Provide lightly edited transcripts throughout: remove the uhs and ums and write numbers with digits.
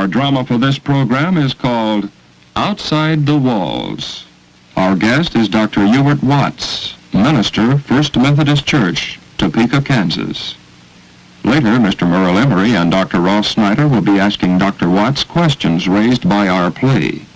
Our drama for this program is called Outside the Walls. Our guest is Dr. Ewart Watts, minister, First Methodist Church, Topeka, Kansas. Later, Mr. Merle Emery and Dr. Ross Snyder will be asking Dr. Watts questions raised by our play.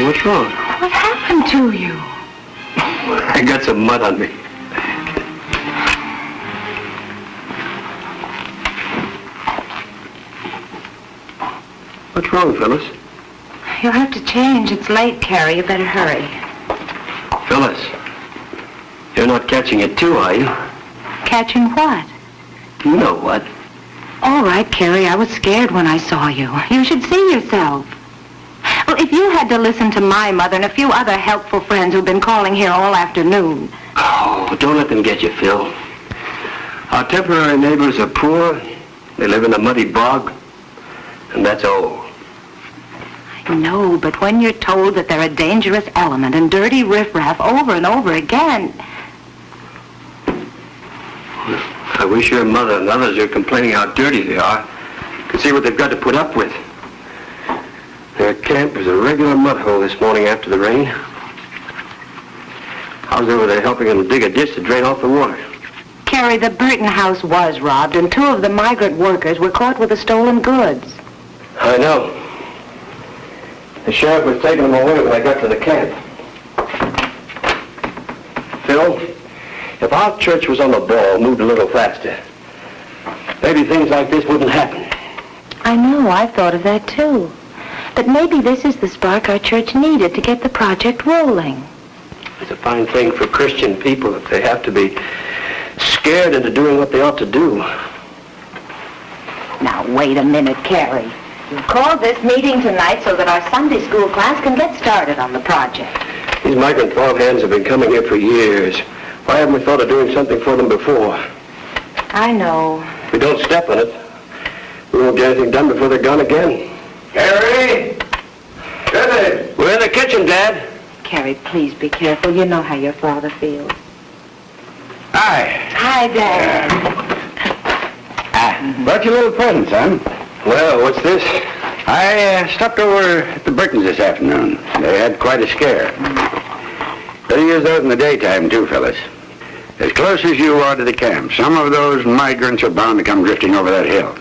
What's wrong? What happened to you? I got some mud on me. What's wrong, Phyllis? You'll have to change. It's late, Carrie. You better hurry. Phyllis, you're not catching it too, are you? Catching what? You know what. All right, Carrie. I was scared when I saw you. You should see yourself. Well, if you had to listen to my mother and a few other helpful friends who've been calling here all afternoon. Oh, don't let them get you, Phil. Our temporary neighbors are poor. They live in a muddy bog. And that's all. I know, but when you're told that they're a dangerous element and dirty riffraff over and over again... I wish your mother and others who are complaining how dirty they are could see what they've got to put up with. Their camp was a regular mud hole this morning after the rain. I was over there helping them dig a ditch to drain off the water. Carrie, the Burton house was robbed, and 2 of the migrant workers were caught with the stolen goods. I know. The sheriff was taking them away when I got to the camp. Phil, if our church was on the ball, moved a little faster, maybe things like this wouldn't happen. I know, I thought of that too. But maybe this is the spark our church needed to get the project rolling. It's a fine thing for Christian people if they have to be scared into doing what they ought to do. Now, wait a minute, Carrie. You called this meeting tonight so that our Sunday school class can get started on the project. These migrant farmhands have been coming here for years. Why haven't we thought of doing something for them before? I know. If we don't step on it, we won't get anything done before they're gone again. Carrie! Carrie! We're in the kitchen, Dad. Carrie, please be careful. You know how your father feels. Hi. Hi, Dad. Brought you a little present, son. Well, what's this? I stopped over at the Burtons this afternoon. They had quite a scare. Better use those in the daytime, too, fellas. As close as you are to the camp, some of those migrants are bound to come drifting over that hill.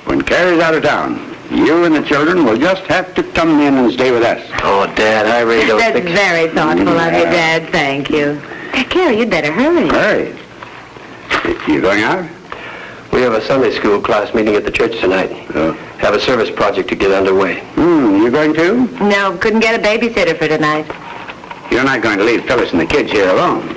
When Carrie's out of town, you and the children will just have to come in and stay with us. Oh, Dad, I really don't That's think... very thoughtful of you, Dad. Thank you. Carrie, you'd better hurry. Hurry. You going out? We have a Sunday school class meeting at the church tonight. Oh. Have a service project to get underway. You going too? No, couldn't get a babysitter for tonight. You're not going to leave Phyllis and the kids here alone.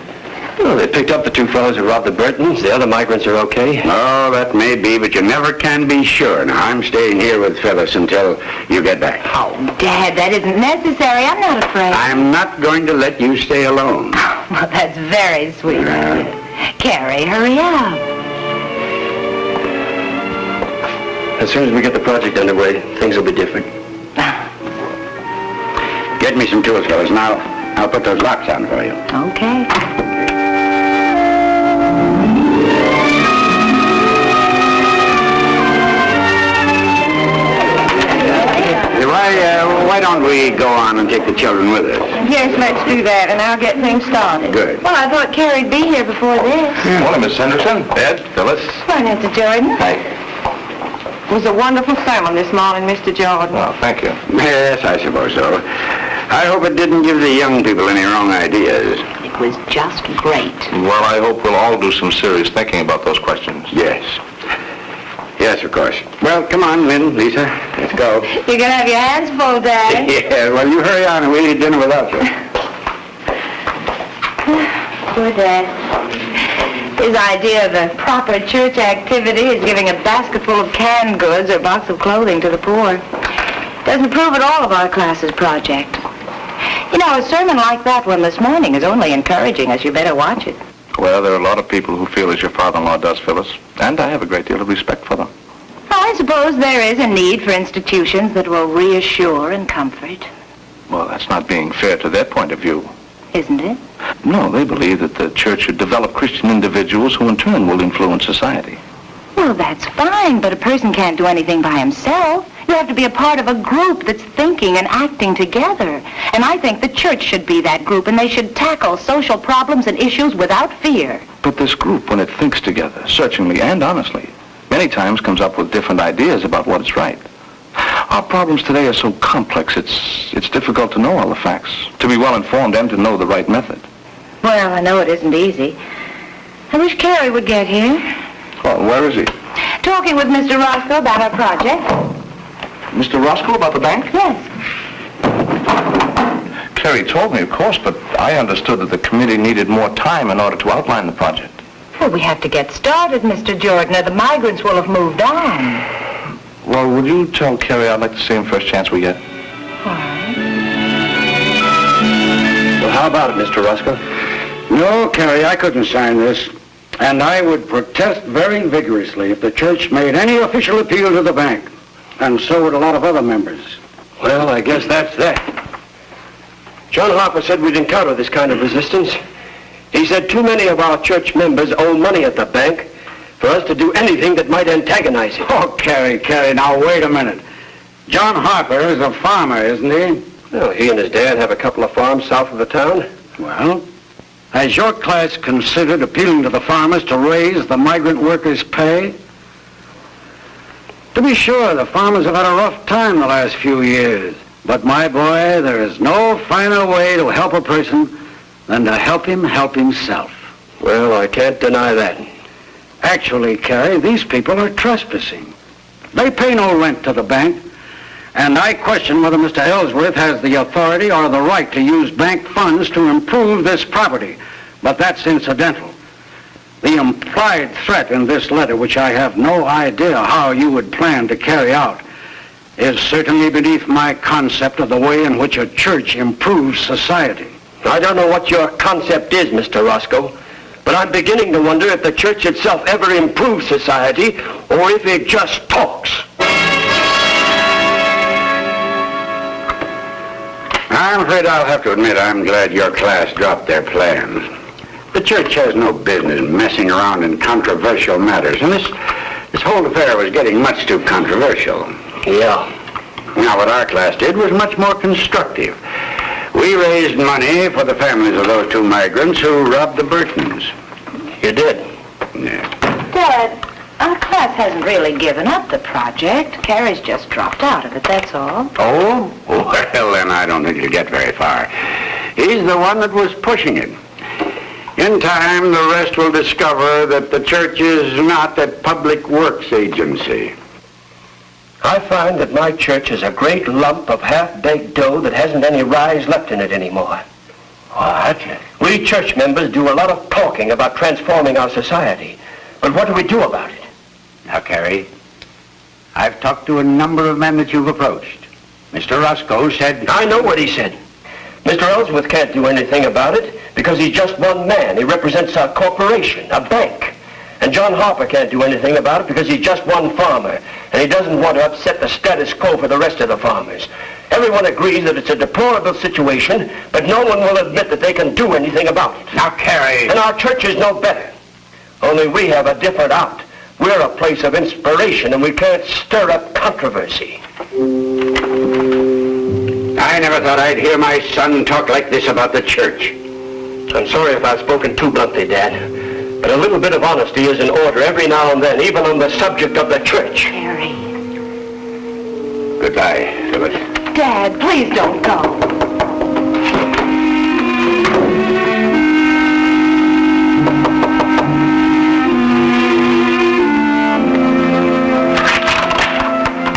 Well, they picked up the 2 fellows who robbed the Burtons. The other migrants are okay. Oh, that may be, but you never can be sure. Now, I'm staying here with Phyllis until you get back. Oh, Dad, that isn't necessary. I'm not afraid. I'm not going to let you stay alone. Well, that's very sweet of you. Carrie, hurry up. As soon as we get the project underway, things will be different. Get me some tools, fellas, and I'll put those locks on for you. Okay. Why don't we go on and take the children with us? Yes, let's do that, and I'll get things started. Good. Well, I thought Carrie'd be here before this. Morning, Miss Henderson. Ed, Phyllis. Hi, Mr. Jordan. Hi. was a wonderful sermon this morning, Mr. Jordan. Oh, thank you. Yes, I suppose so. I hope it didn't give the young people any wrong ideas. It was just great. Well, I hope we'll all do some serious thinking about those questions. Yes. Yes, of course. Well, come on, Lynn, Lisa. Let's go. You're going to have your hands full, Dad. Yeah, well, you hurry on and we'll eat dinner without you. Poor Dad. His idea of a proper church activity is giving a basket full of canned goods or a box of clothing to the poor. Doesn't approve at all of our class's project. You know, a sermon like that one this morning is only encouraging us. You better watch it. Well, there are a lot of people who feel as your father-in-law does, Phyllis, and I have a great deal of respect for them. I suppose there is a need for institutions that will reassure and comfort, Well, that's not being fair to their point of view. isn't it? No, they believe that the church should develop Christian individuals who in turn will influence society. Well, that's fine, but a person can't do anything by himself. You have to be a part of a group that's thinking and acting together. And I think the church should be that group, and they should tackle social problems and issues without fear. But this group, when it thinks together, searchingly and honestly, many times comes up with different ideas about what is right. Our problems today are so complex, it's difficult to know all the facts, to be well informed and to know the right method. Well, I know it isn't easy. I wish Carrie would get here. Well, where is he? Talking with Mr. Roscoe about our project. Mr. Roscoe about the bank? Yes. Carrie told me, of course, but I understood that the committee needed more time in order to outline the project. Well, we have to get started, Mr. Jordan, or the migrants will have moved on. Well, would you tell Carrie I'd like to see him first chance we get? All right. Well, how about it, Mr. Roscoe? No, Carrie, I couldn't sign this. And I would protest very vigorously if the church made any official appeal to the bank. And so would a lot of other members. Well, I guess that's that. John Harper said we'd encounter this kind of resistance. He said too many of our church members owe money at the bank for us to do anything that might antagonize it. Oh, Carrie, now wait a minute. John Harper is a farmer, isn't he? Well, he and his dad have a couple of farms south of the town. Well, has your class considered appealing to the farmers to raise the migrant workers' pay? To be sure, the farmers have had a rough time the last few years. But, my boy, there is no finer way to help a person than to help him help himself. Well, I can't deny that. Actually, Carrie, these people are trespassing. They pay no rent to the bank, and I question whether Mr. Ellsworth has the authority or the right to use bank funds to improve this property. But that's incidental. The implied threat in this letter, which I have no idea how you would plan to carry out, is certainly beneath my concept of the way in which a church improves society. I don't know what your concept is, Mr. Roscoe, but I'm beginning to wonder if the church itself ever improves society or if it just talks. I'm afraid I'll have to admit I'm glad your class dropped their plans. The church has no business messing around in controversial matters, and this whole affair was getting much too controversial. Yeah. Now, what our class did was much more constructive. We raised money for the families of those two migrants who robbed the Burtons. You did? Yeah. Dad, our class hasn't really given up the project. Carrie's just dropped out of it, that's all. Oh? Well, then I don't think you'll get very far. He's the one that was pushing it. In time, the rest will discover that the church is not a public works agency. I find that my church is a great lump of half-baked dough that hasn't any rise left in it anymore. What? We church members do a lot of talking about transforming our society. But what do we do about it? Now, Carrie, I've talked to a number of men that you've approached. Mr. Roscoe said... I know what he said. Mr. Ellsworth can't do anything about it because he's just one man. He represents a corporation, a bank. And John Harper can't do anything about it because he's just one farmer. And he doesn't want to upset the status quo for the rest of the farmers. Everyone agrees that it's a deplorable situation, but no one will admit that they can do anything about it. Now, Carrie... And our church is no better. Only we have a different out. We're a place of inspiration, and we can't stir up controversy. I never thought I'd hear my son talk like this about the church. I'm sorry if I've spoken too bluntly, Dad. But a little bit of honesty is in order every now and then, even on the subject of the church. Carrie. Goodbye, Phyllis. Dad, please don't go.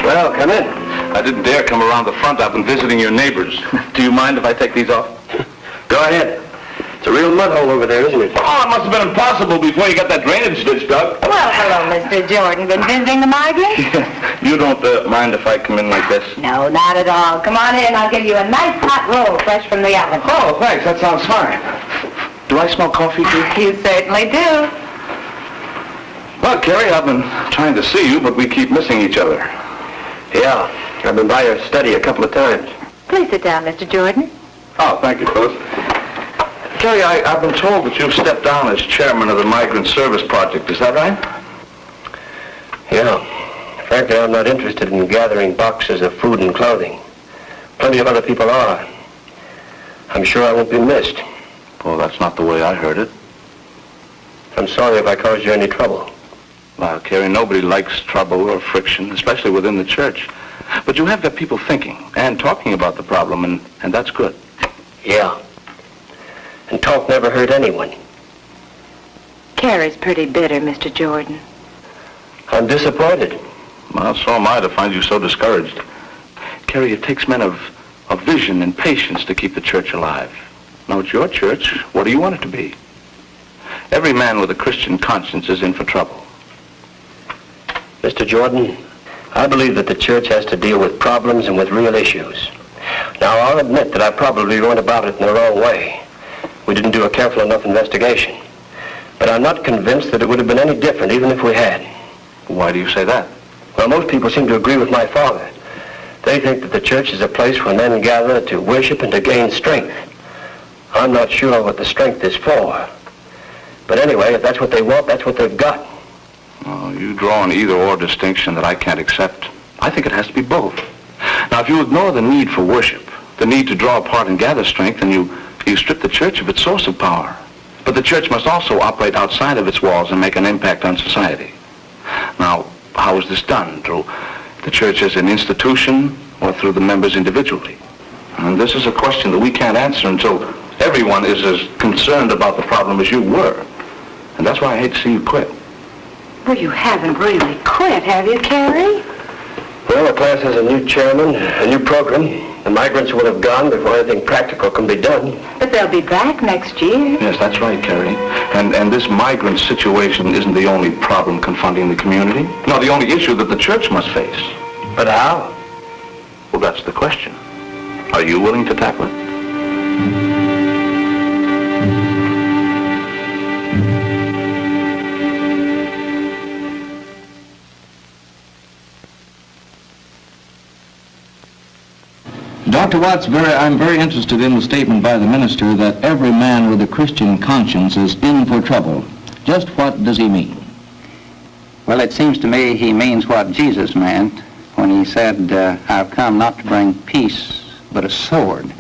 Well, come in. I didn't dare come around the front. I've been visiting your neighbors. Do you mind if I take these off? Go ahead. It's a real mud hole over there, isn't it? Oh, it must have been impossible before you got that drainage ditch dug. Well, hello, Mr. Jordan. Been visiting the migrants? You don't mind if I come in like this? No, not at all. Come on in. I'll give you a nice hot roll fresh from the oven. Oh, thanks. That sounds fine. Do I smell coffee, too? You certainly do. Well, Carrie, I've been trying to see you, but we keep missing each other. Yeah, I've been by your study a couple of times. Please sit down, Mr. Jordan. Oh, thank you, Phyllis. Carrie, I've been told that you've stepped down as chairman of the Migrant Service Project. Is that right? Yeah. Frankly, I'm not interested in gathering boxes of food and clothing. Plenty of other people are. I'm sure I won't be missed. Well, that's not the way I heard it. I'm sorry if I caused you any trouble. Well, Carrie, nobody likes trouble or friction, especially within the church. But you have got people thinking and talking about the problem, and that's good. Yeah. And talk never hurt anyone. Carrie's pretty bitter, Mr. Jordan. I'm disappointed. Well, so am I to find you so discouraged. Carrie, it takes men of vision and patience to keep the church alive. Now, it's your church. What do you want it to be? Every man with a Christian conscience is in for trouble. Mr. Jordan, I believe that the church has to deal with problems and with real issues. Now, I'll admit that I probably went about it in the wrong way. We didn't do a careful enough investigation. But I'm not convinced that it would have been any different even if we had. Why do you say that? Well, most people seem to agree with my father. They think that the church is a place where men gather to worship and to gain strength. I'm not sure what the strength is for. But anyway, if that's what they want, that's what they've got. Oh, you draw an either-or distinction that I can't accept. I think it has to be both. Now, if you ignore the need for worship, the need to draw apart and gather strength, then you strip the church of its source of power. But the church must also operate outside of its walls and make an impact on society. Now, how is this done? Through the church as an institution or through the members individually? And this is a question that we can't answer until everyone is as concerned about the problem as you were. And that's why I hate to see you quit. Well, you haven't really quit, have you, Carrie? Well, the class has a new chairman, a new program. The migrants will have gone before anything practical can be done. But they'll be back next year. Yes, that's right, Carrie. And this migrant situation isn't the only problem confronting the community. No, the only issue that the church must face. But how? Well, that's the question. Are you willing to tackle it? Dr. Watts, I'm very interested in the statement by the minister that every man with a Christian conscience is in for trouble. Just what does he mean? Well, it seems to me he means what Jesus meant when he said, I've come not to bring peace, but a sword.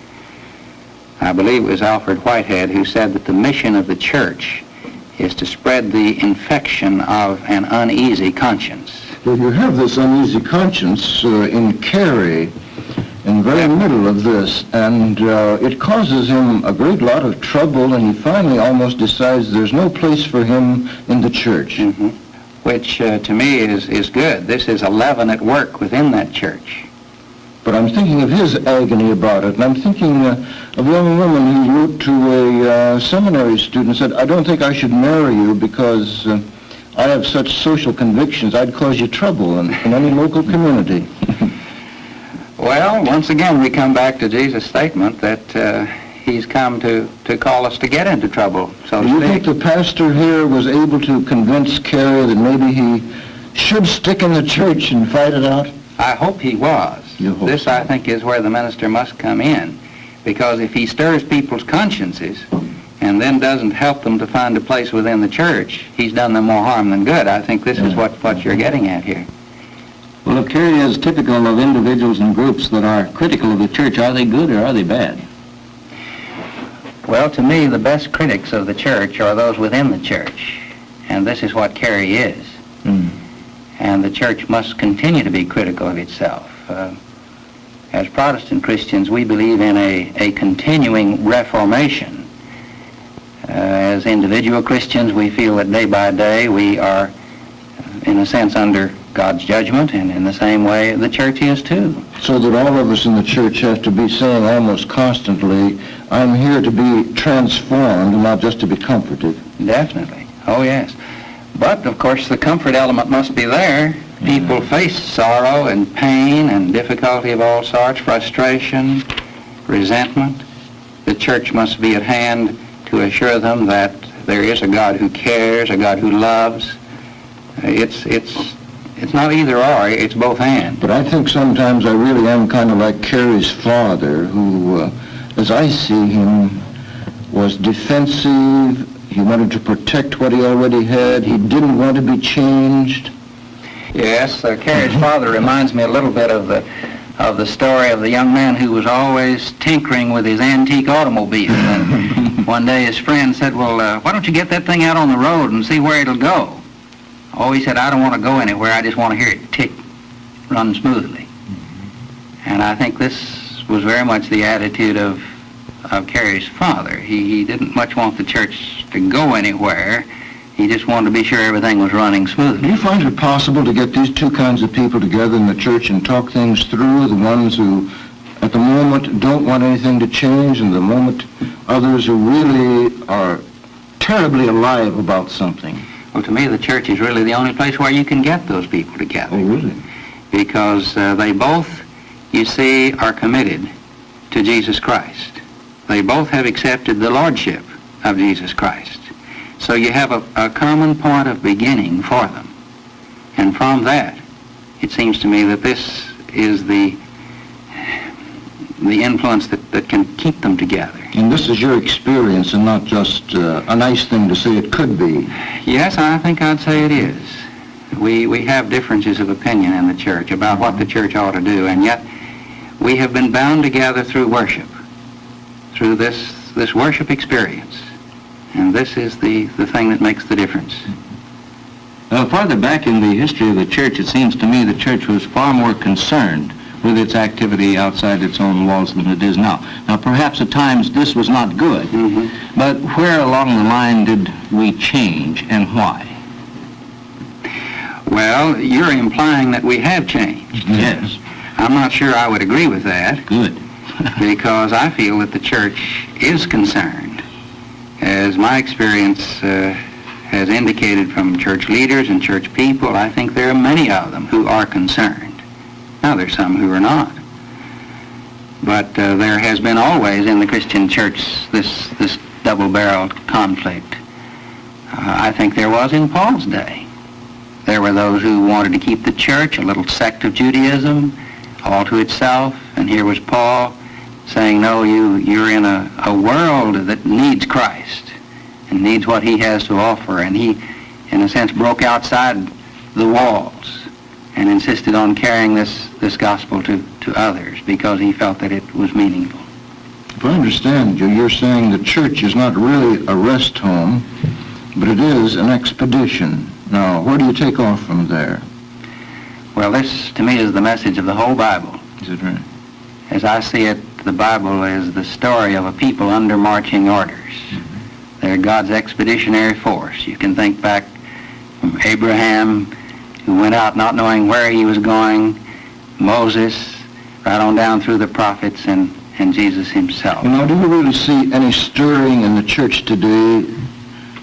I believe it was Alfred Whitehead who said that the mission of the church is to spread the infection of an uneasy conscience. Well, you have this uneasy conscience in Carrie in the very middle of this, and it causes him a great lot of trouble, and he finally almost decides there's no place for him in the church. Mm-hmm. Which to me is good. This is a leaven at work within that church. But I'm thinking of his agony about it, and I'm thinking of a young woman who wrote to a seminary student and said, I don't think I should marry you because I have such social convictions, I'd cause you trouble in any local community. Well, once again, we come back to Jesus' statement that he's come to call us to get into trouble, so to Do you speak. think the pastor here was able to convince Carrie that maybe he should stick in the church and fight it out? I hope he was. You hope This, so. I think, is where the minister must come in, because if he stirs people's consciences and then doesn't help them to find a place within the church, he's done them more harm than good. I think this is what you're getting at here. Well, if Carrie is typical of individuals and groups that are critical of the church, are they good or are they bad? Well, to me, the best critics of the church are those within the church, and this is what Carrie is. And the church must continue to be critical of itself. as Protestant Christians, we believe in a continuing reformation. As individual Christians, we feel that day by day we are, in a sense, under God's judgment, and in the same way the church is too. So that all of us in the church have to be saying almost constantly, I'm here to be transformed and not just to be comforted. Definitely. Oh, yes. But, of course, the comfort element must be there. People face sorrow and pain and difficulty of all sorts, frustration, resentment. The church must be at hand to assure them that there is a God who cares, a God who loves. It's not either or, it's both and. But I think sometimes I really am kind of like Carrie's father, who, as I see him, was defensive. He wanted to protect what he already had. He didn't want to be changed. Yes, Carrie's father reminds me a little bit of the story of the young man who was always tinkering with his antique automobile. And one day his friend said, well, why don't you get that thing out on the road and see where it'll go? Oh, he said, I don't want to go anywhere. I just want to hear it tick, run smoothly. And I think this was very much the attitude of Carrie's father. He didn't much want the church to go anywhere. He just wanted to be sure everything was running smoothly. Do you find it possible to get these two kinds of people together in the church and talk things through? The ones who, at the moment, don't want anything to change, and the moment others who really are terribly alive about something? Well, to me, the church is really the only place where you can get those people together. Oh, really? Because they both, you see, are committed to Jesus Christ. They both have accepted the lordship of Jesus Christ. So you have a common point of beginning for them. And from that, it seems to me that this is the influence that can keep them together. And this is your experience and not just a nice thing to say it could be. Yes, I think I'd say it is. We have differences of opinion in the church about what the church ought to do, and yet we have been bound together through worship, through this worship experience. And this is the thing that makes the difference. Farther back in the history of the church, it seems to me the church was far more concerned with its activity outside its own walls than it is now. Now, perhaps at times this was not good, but where along the line did we change and why? Well, you're implying that we have changed. Yes. I'm not sure I would agree with that. Good. Because I feel that the church is concerned. As my experience has indicated from church leaders and church people, I think there are many of them who are concerned. Now, there's some who are not. But there has been always in the Christian church this double-barreled conflict. I think there was in Paul's day. There were those who wanted to keep the church, a little sect of Judaism, all to itself. And here was Paul saying, no, you're in a world that needs Christ and needs what he has to offer. And he, in a sense, broke outside the walls and insisted on carrying this gospel to others because he felt that it was meaningful. If I understand you, you're saying the church is not really a rest home, but it is an expedition. Now, where do you take off from there? Well, this, to me, is the message of the whole Bible. Is it right? As I see it, the Bible is the story of a people under marching orders. They're God's expeditionary force. You can think back from Abraham, who went out not knowing where he was going, Moses, right on down through the prophets, and Jesus himself. You know, do you really see any stirring in the church today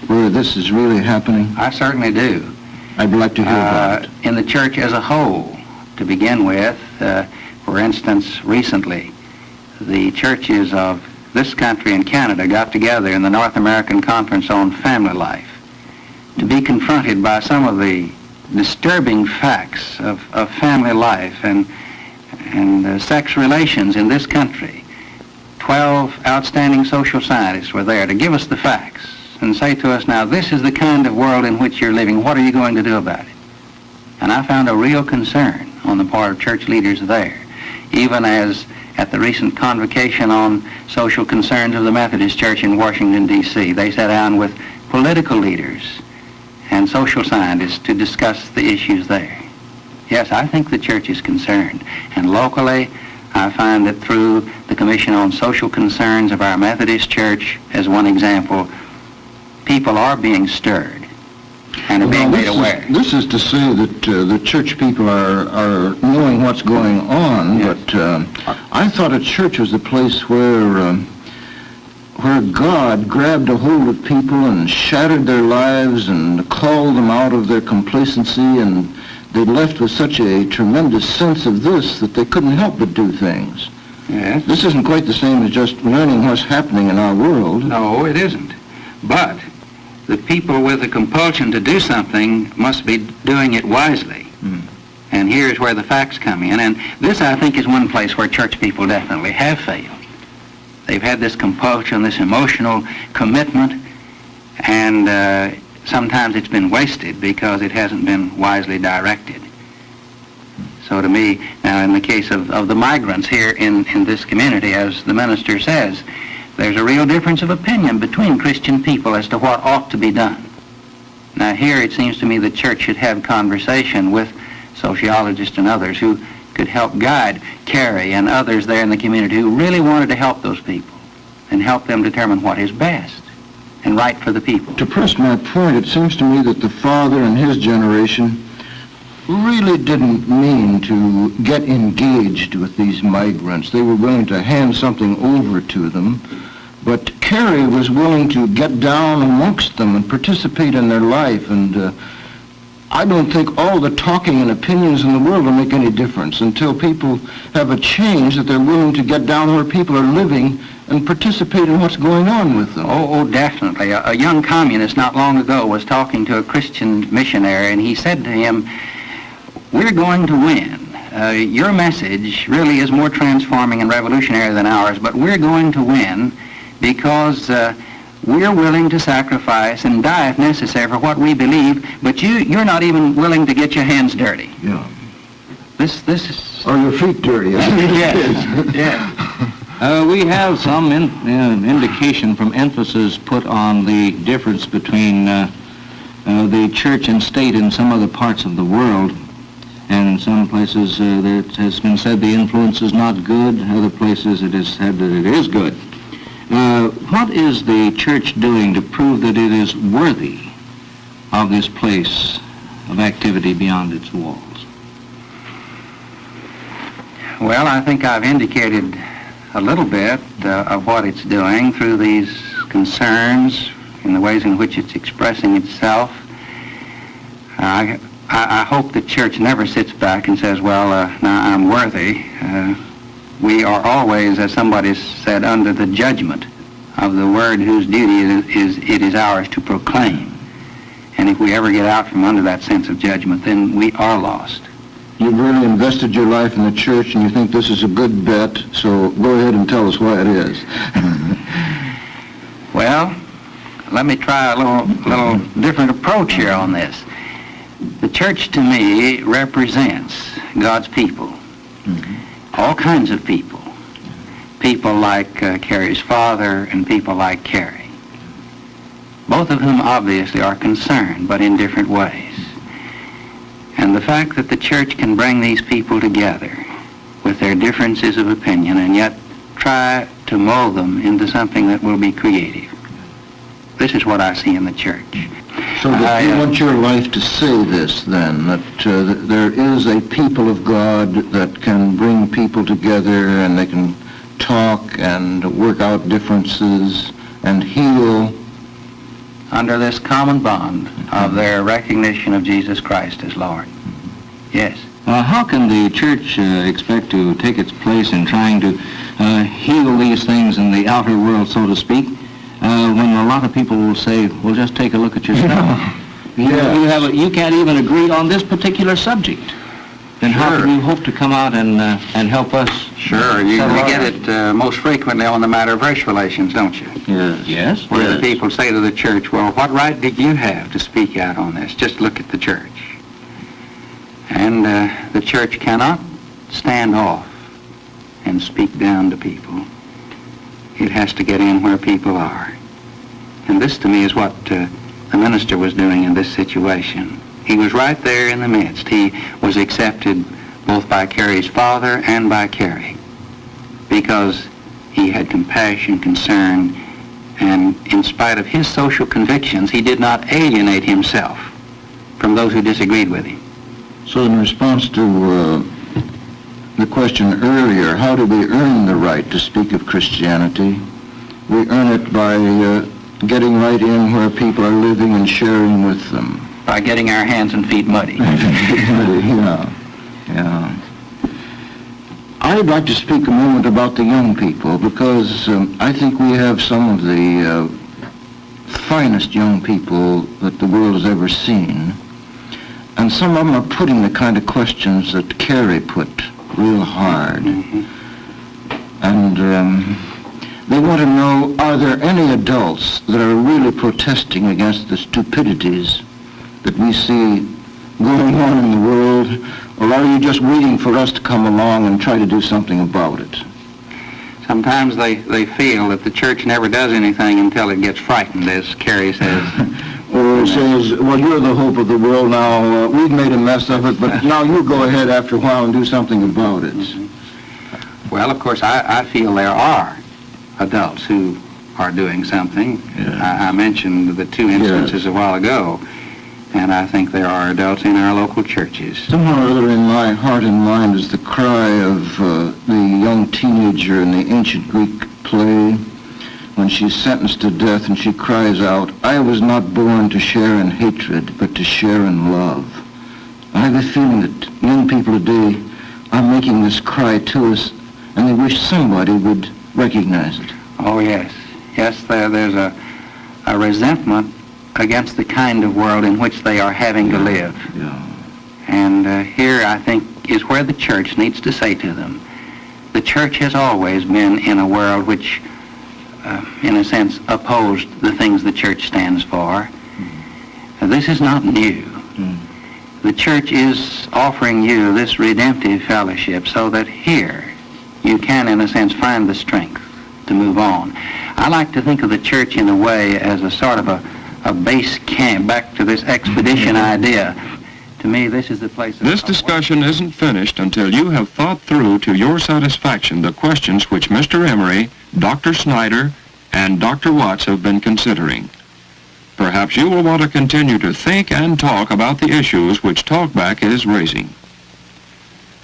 where this is really happening? I certainly do. I'd like to hear about it. In the church as a whole, to begin with, for instance, recently, the churches of this country and Canada got together in the North American Conference on Family Life to be confronted by some of the disturbing facts of family life and sex relations in this country. 12 outstanding social scientists were there to give us the facts and say to us, now, this is the kind of world in which you're living. What are you going to do about it? And I found a real concern on the part of church leaders there, even as at the recent convocation on social concerns of the Methodist Church in Washington, D.C., they sat down with political leaders and social scientists to discuss the issues there. Yes, I think the church is concerned. And locally, I find that through the Commission on Social Concerns of our Methodist Church, as one example, people are being stirred and are being made aware. This is to say that the church people are knowing what's going on, Yes. but I thought a church was a place where God grabbed a hold of people and shattered their lives and called them out of their complacency, and they left with such a tremendous sense of this that they couldn't help but do things. Yes. This isn't quite the same as just learning what's happening in our world. No, it isn't. But the people with the compulsion to do something must be doing it wisely. And here's where the facts come in. And this, I think, is one place where church people definitely have failed. They've had this compulsion, this emotional commitment, and sometimes it's been wasted because it hasn't been wisely directed. So to me, now in the case of the migrants here in this community, as the minister says, there's a real difference of opinion between Christian people as to what ought to be done. Now here it seems to me the church should have conversation with sociologists and others who could help guide Carrie and others there in the community who really wanted to help those people and help them determine what is best and right for the people. To press my point, it seems to me that the father and his generation really didn't mean to get engaged with these migrants. They were willing to hand something over to them, but Carrie was willing to get down amongst them and participate in their life, and I don't think all the talking and opinions in the world will make any difference until people have a change that they're willing to get down where people are living and participate in what's going on with them. Oh, definitely. A young communist not long ago was talking to a Christian missionary, and he said to him, "We're going to win. Your message really is more transforming and revolutionary than ours, but we're going to win because we're willing to sacrifice and die if necessary for what we believe, but you're not even willing to get your hands dirty." Yeah. This is... Or your feet dirty. Yes, yes. We have some indication from emphasis put on the difference between the church and state in some other parts of the world. And in some places it has been said the influence is not good. Other places it is said that it is good. What is the church doing to prove that it is worthy of this place of activity beyond its walls? Well, I think I've indicated a little bit of what it's doing through these concerns in the ways in which it's expressing itself. I hope the church never sits back and says, well, now I'm worthy. We are always, as somebody said, under the judgment of the word whose duty it is ours to proclaim. And if we ever get out from under that sense of judgment, then we are lost. You've really invested your life in the church and you think this is a good bet, so go ahead and tell us why it is. Well, let me try a little different approach here on this. The church to me represents God's people. All kinds of people. People like Carrie's father and people like Carrie. Both of whom obviously are concerned, but in different ways. And the fact that the church can bring these people together with their differences of opinion and yet try to mold them into something that will be creative. This is what I see in the church. So that you want your life to say this, then, that there is a people of God that can bring people together and they can talk and work out differences and heal. Under this common bond of their recognition of Jesus Christ as Lord. Yes. How can the church expect to take its place in trying to heal these things in the outer world, so to speak, when a lot of people will say, well, just take a look at yourself. You can't even agree on this particular subject. Then how can you hope to come out and help us? Sure, you get it most frequently on the matter of race relations, don't you? Yes. Where the people say to the church, well, what right did you have to speak out on this? Just look at the church. And the church cannot stand off and speak down to people. It has to get in where people are. And this to me is what the minister was doing in this situation. He was right there in the midst. He was accepted both by Carrie's father and by Carrie. because he had compassion, concern, and in spite of his social convictions, he did not alienate himself from those who disagreed with him. So in response to the question earlier, how do we earn the right to speak of Christianity? We earn it by getting right in where people are living and sharing with them. By getting our hands and feet muddy. Yeah. I'd like to speak a moment about the young people because I think we have some of the finest young people that the world has ever seen. And some of them are putting the kind of questions that Carrie put real hard. And they want to know, are there any adults that are really protesting against the stupidities that we see going on in the world, or are you just waiting for us to come along and try to do something about it? Sometimes they feel that the church never does anything until it gets frightened, as Carrie says. Or it says, well, you're the hope of the world now. We've made a mess of it, but now you go ahead after a while and do something about it. Well, of course, I feel there are adults who are doing something. Yeah. I mentioned the two instances a while ago, and I think there are adults in our local churches. Somehow or other in my heart and mind is the cry of the young teenager in the ancient Greek play when she's sentenced to death and she cries out, I was not born to share in hatred, but to share in love. I have a feeling that young people today are making this cry to us, and they wish somebody would recognize it. Oh, yes. Yes, there's a resentment against the kind of world in which they are having to live. Yeah. And here, I think, is where the church needs to say to them, the church has always been in a world which, in a sense, opposed the things the church stands for. This is not new. The church is offering you this redemptive fellowship so that here you can, in a sense, find the strength to move on. I like to think of the church in a way as a sort of a base camp, back to this expedition idea. To me, this is the place... This discussion isn't finished until you have thought through to your satisfaction the questions which Mr. Emery, Dr. Snyder, and Dr. Watts have been considering. Perhaps you will want to continue to think and talk about the issues which Talkback is raising.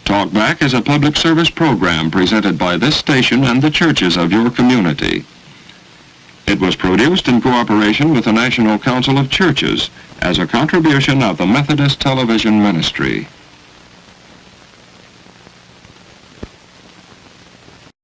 Talkback is a public service program presented by this station and the churches of your community. It was produced in cooperation with the National Council of Churches as a contribution of the Methodist Television Ministry.